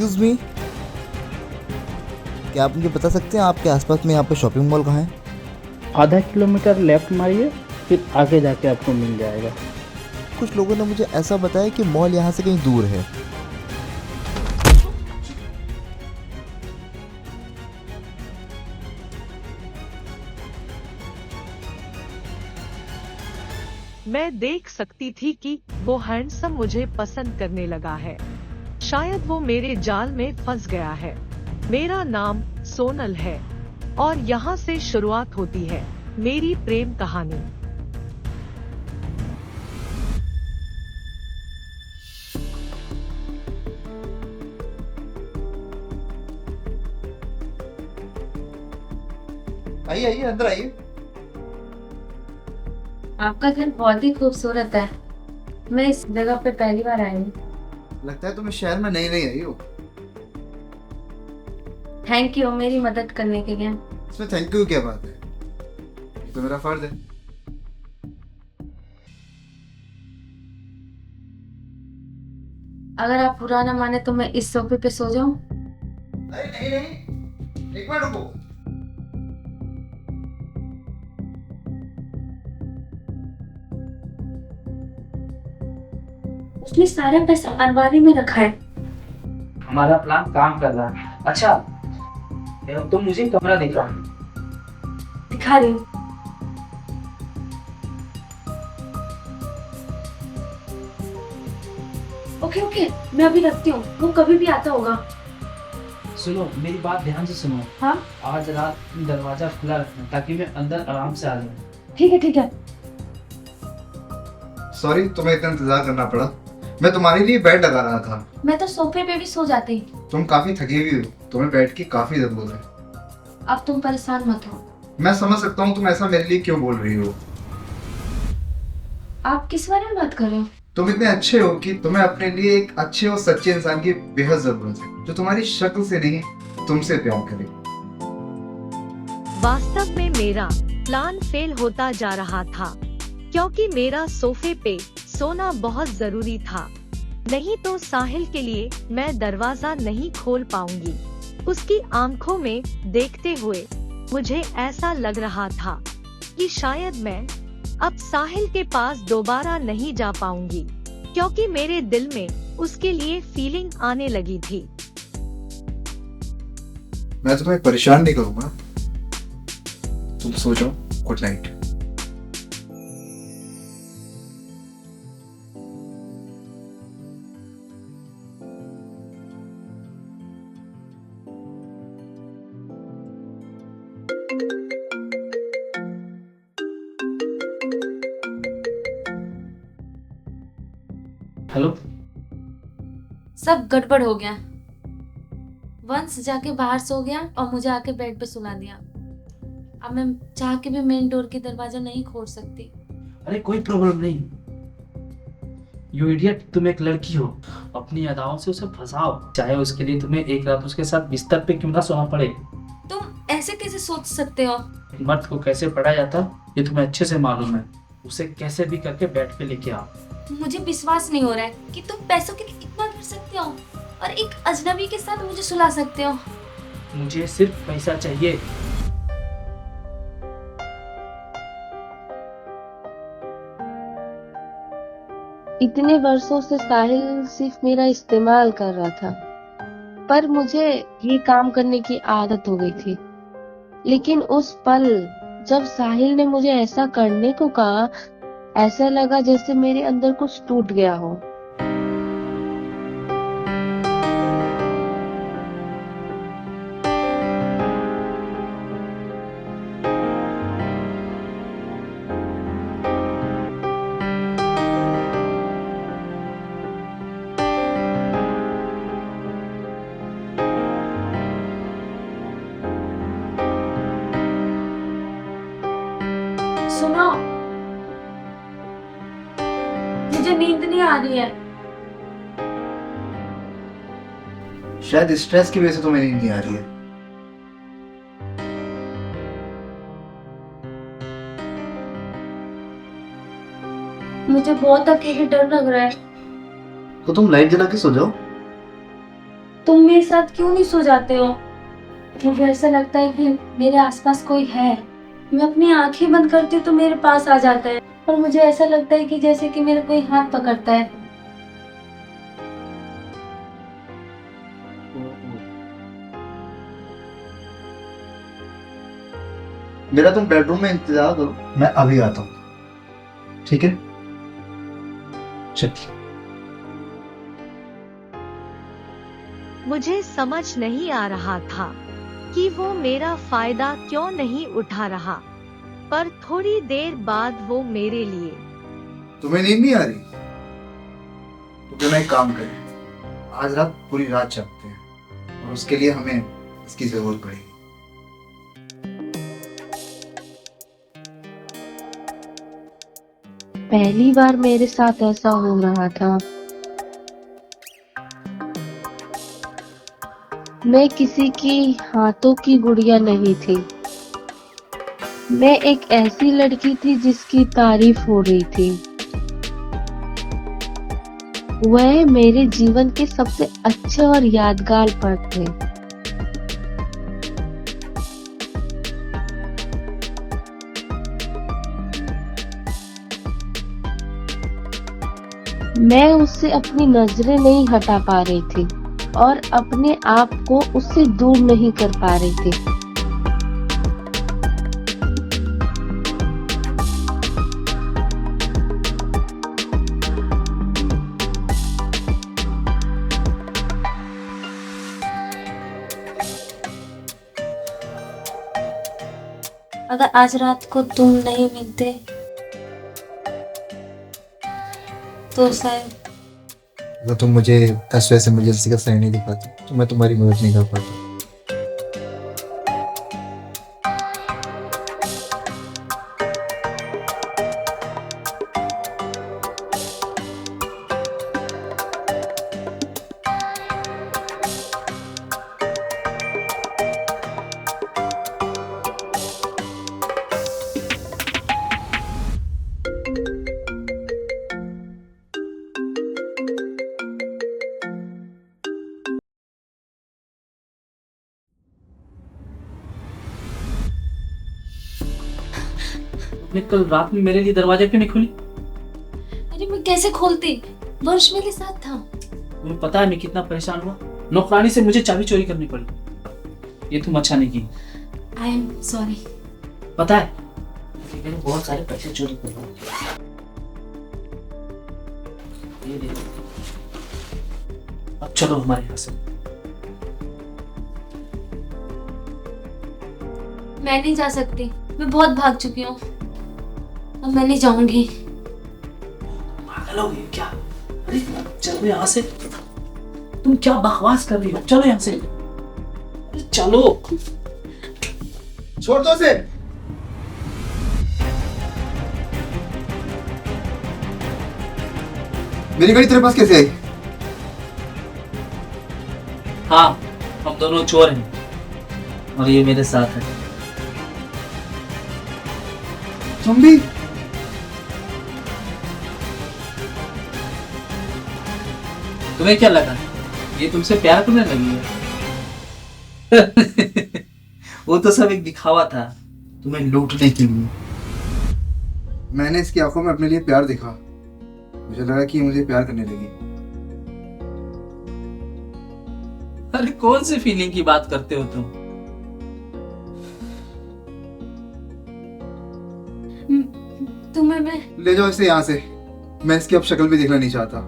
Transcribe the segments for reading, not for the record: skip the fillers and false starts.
Excuse me, क्या आप मुझे बता सकते हैं आपके आसपास में यहाँ पे शॉपिंग मॉल कहाँ है? आधा किलोमीटर लेफ्ट मारिए, फिर आगे जाके आपको मिल जाएगा। कुछ लोगों ने मुझे ऐसा बताया कि मॉल यहाँ से कहीं दूर है। मैं देख सकती थी कि वो हैंडसम मुझे पसंद करने लगा है। शायद वो मेरे जाल में फंस गया है। मेरा नाम सोनल है और यहाँ से शुरुआत होती है मेरी प्रेम कहानी। आइए आइए, अंदर आइए। आपका घर बहुत ही खूबसूरत है। मैं इस जगह पे पहली बार आई हूँ। लगता है तुम्हें शहर में नई नई आई हो। थैंक यू मेरी मदद करने के लिए। इसमें थैंक यू क्या बात है, ये तो मेरा फर्ज है। अगर आप बुरा ना माने तो मैं इस सोफे पे सो जाऊं? नहीं नहीं नहीं, एक मिनट रुको। उसने सारा पैसा अलमारी में रखा है। हमारा प्लान काम कर रहा है। अच्छा, तो मुझे कमरा दिखा। दिखा रही हूँ। ओके ओके, मैं अभी रखती हूँ, वो कभी भी आता होगा। सुनो, मेरी बात ध्यान से सुनो। हाँ आज रात दरवाजा खुला रखना ताकि मैं अंदर आराम से आ जाऊँ। ठीक है ठीक है। सॉरी, तुम्हें इतना इंतजार करना पड़ा। मैं तुम्हारे लिए बेड लगा रहा था। मैं तो सोफे पे भी सो जाती। तुम काफी थकी हुई हो, तुम्हें बेड की काफी जरूरत है। अब तुम परेशान मत हो। मैं समझ सकता हूँ तुम ऐसा मेरे लिए क्यों बोल रही हो। आप किस बारे में बात कर रहे हो? तुम इतने अच्छे हो कि तुम्हें अपने लिए एक अच्छे और सच्चे इंसान की बेहद जरूरत है, जो तुम्हारी शक्ल से नहीं तुमसे प्यार करे। वास्तव में मेरा प्लान फेल होता जा रहा था क्योंकि मेरा सोफे पे सोना बहुत जरूरी था। नहीं तो साहिल के लिए मैं दरवाजा नहीं खोल पाऊंगी। उसकी आंखों में देखते हुए मुझे ऐसा लग रहा था कि शायद मैं अब साहिल के पास दोबारा नहीं जा पाऊंगी, क्योंकि मेरे दिल में उसके लिए फीलिंग आने लगी थी। मैं तुम्हें परेशान नहीं करूंगा, तुम सो जाओ। Good night. हेलो। सब गड़बड़ हो गया। वंश जाके बाहर सो गया और मुझे आके बेड पे सुला दिया। अब मैं चाह के भी मेन डोर की दरवाजा नहीं खोल सकती। अरे कोई प्रॉब्लम नहीं। यू इडियट, तुम एक लड़की हो। अपनी अदाओं से उसे फंसाओ, चाहे उसके लिए तुम्हें एक रात उसके साथ बिस्तर पे क्यों ना सोना पड़े। तुम ऐसे कैसे सोच सकते हो? मर्द को कैसे पढ़ा जाता ये तुम्हें अच्छे से मालूम है। उसे कैसे भी करके बेड पे लेके आओ। मुझे विश्वास नहीं हो रहा है कि तुम पैसों के लिए इतना कर सकते हो और एक अजनबी के साथ मुझे सुला सकते हो। मुझे सिर्फ पैसा चाहिए। इतने वर्षों से साहिल सिर्फ मेरा इस्तेमाल कर रहा था, पर मुझे ये काम करने की आदत हो गई थी। लेकिन उस पल जब साहिल ने मुझे ऐसा करने को कहा, ऐसा लगा जैसे मेरे अंदर कुछ टूट गया हो। सुनो, मुझे नींद नहीं आ रही है। शायद स्ट्रेस की वजह से तुम्हें नींद नहीं आ रही है। मुझे बहुत अकेले डर लग रहा है। तो तुम लाइट जला के सो जाओ। तुम मेरे साथ क्यों नहीं सो जाते हो? मुझे ऐसा लगता है कि मेरे आसपास कोई है। मैं अपनी आंखें बंद करती हूँ तो मेरे पास आ जाता है, और मुझे ऐसा लगता है कि जैसे कि मेरा कोई हाथ पकड़ता है। मेरा तुम बेडरूम में इंतजार करो, मैं अभी आता हूँ, ठीक है? चलिए। मुझे समझ नहीं आ रहा था कि वो मेरा फायदा क्यों नहीं उठा रहा, पर थोड़ी देर बाद वो मेरे लिए। तुम्हें नींद नहीं आ रही? तो क्यों ना एक काम करें, आज रात पूरी रात जागते हैं, और उसके लिए हमें इसकी जरूरत पड़ेगी। पहली बार मेरे साथ ऐसा हो रहा था। मैं किसी की हाथों की गुड़िया नहीं थी। मैं एक ऐसी लड़की थी जिसकी तारीफ हो रही थी। वह मेरे जीवन के सबसे अच्छे और यादगार पल थे। मैं उससे अपनी नजरें नहीं हटा पा रही थी और अपने आप को उससे दूर नहीं कर पा रही थी। अगर आज रात को तुम नहीं मिलते तो शायद अगर तुम मुझे SOS इमरजेंसी का साइन नहीं दिखाती तो मैं तुम्हारी मदद नहीं कर पाता। तुमने कल रात में मेरे लिए दरवाजा क्यों नहीं खोली? अरे मैं कैसे खोलती? वर्ष मेरे साथ था। तुम्हें पता है मैं कितना परेशान हुआ? नौकरानी से मुझे चाबी चोरी करनी पड़ी। ये तुम अच्छा नहीं की। I am sorry. पता है मैंने बहुत सारे पैसे चोरी कर लिए। ये देखो। अब चलो हमारे यहाँ से। मैं नहीं जा सकती, मैं बहुत भाग चुकी हूँ। अब मैं नहीं जाऊंगी। पागल हो गई क्या? अरे चलो यहाँ से। तुम क्या बकवास कर रही हो? चलो यहाँ से। अरे चलो। छोड़ दो उसे। मेरी गाड़ी तेरे पास कैसे आई? हाँ हम दोनों चोर हैं और ये मेरे साथ है। तुम भी? तुम्हें क्या लगा ये तुमसे प्यार करने लगी है? वो तो सब एक दिखावा था तुम्हें लूटने के लिए। मैंने इसकी आंखों में अपने लिए प्यार देखा, मुझे लगा कि ये मुझे प्यार करने लगी। अरे कौन सी फीलिंग की बात करते हो तुम? तुम्हें मैं ले जाओ इसे यहाँ से, मैं इसकी अब शक्ल भी देखना नहीं चाहता।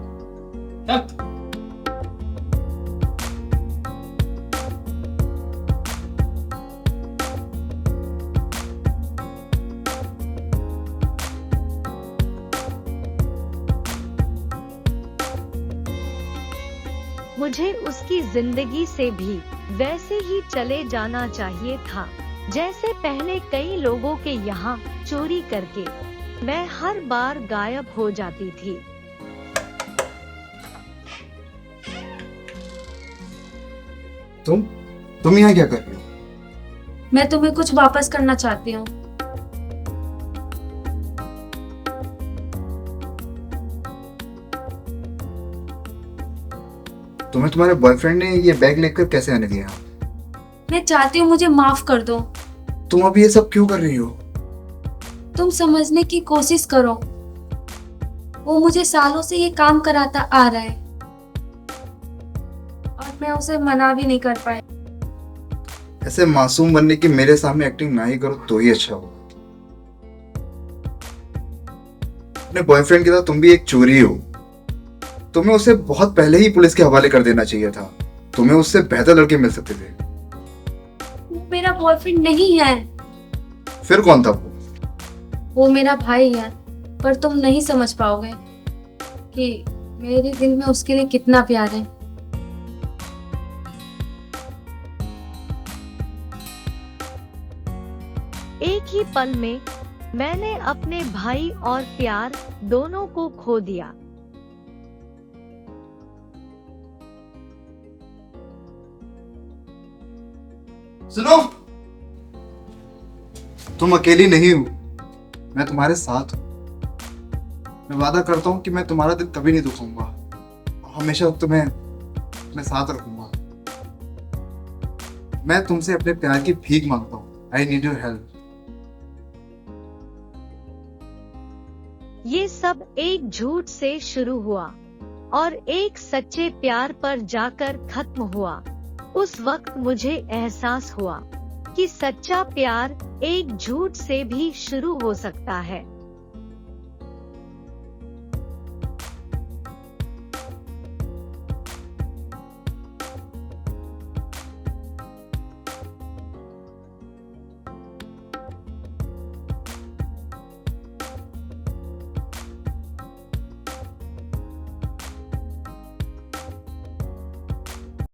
मुझे उसकी जिंदगी से भी वैसे ही चले जाना चाहिए था जैसे पहले कई लोगों के यहाँ चोरी करके मैं हर बार गायब हो जाती थी। तुम यहाँ क्या कर रही हो? मैं तुम्हें कुछ वापस करना चाहती हूँ। तुम्हें तुम्हारे बॉयफ्रेंड ने ये बैग लेकर कैसे आने दिया? मैं चाहती हूँ मुझे माफ कर दो। तुम अभी ये सब क्यों कर रही हो? तुम समझने की कोशिश करो। वो मुझे सालों से ये काम कराता आ रहा है और मैं उसे मना भी नहीं कर पाई। ऐसे मासूम बनने की मेरे सामने एक्टिंग ना ही करो तो ही अच्छा होगा। अपने बॉयफ्रेंड के साथ तुम भी एक चोरी हो। तुम्हें उसे बहुत पहले ही पुलिस के हवाले कर देना चाहिए था। तुम्हें उससे बेहतर लड़के मिल सकते थे। वो मेरा बॉयफ्रेंड नहीं है। फिर कौन था वो मेरा भाई है, पर तुम नहीं समझ पाओगे कि मेरे दिल में उसके लिए कितना प्यार है। एक ही पल में मैंने अपने भाई और प्यार दोनों को खो दिया। सुनो, तुम अकेली नहीं हो, मैं तुम्हारे साथ हूं। मैं वादा करता हूं कि मैं तुम्हारा दिल कभी नहीं दुखाऊंगा, हमेशा तुम्हें अपने साथ रखूंगा। मैं तुमसे अपने प्यार की भीख मांगता हूं। I need your help. ये सब एक झूठ से शुरू हुआ और एक सच्चे प्यार पर जाकर खत्म हुआ। उस वक्त मुझे एहसास हुआ कि सच्चा प्यार एक झूठ से भी शुरू हो सकता है।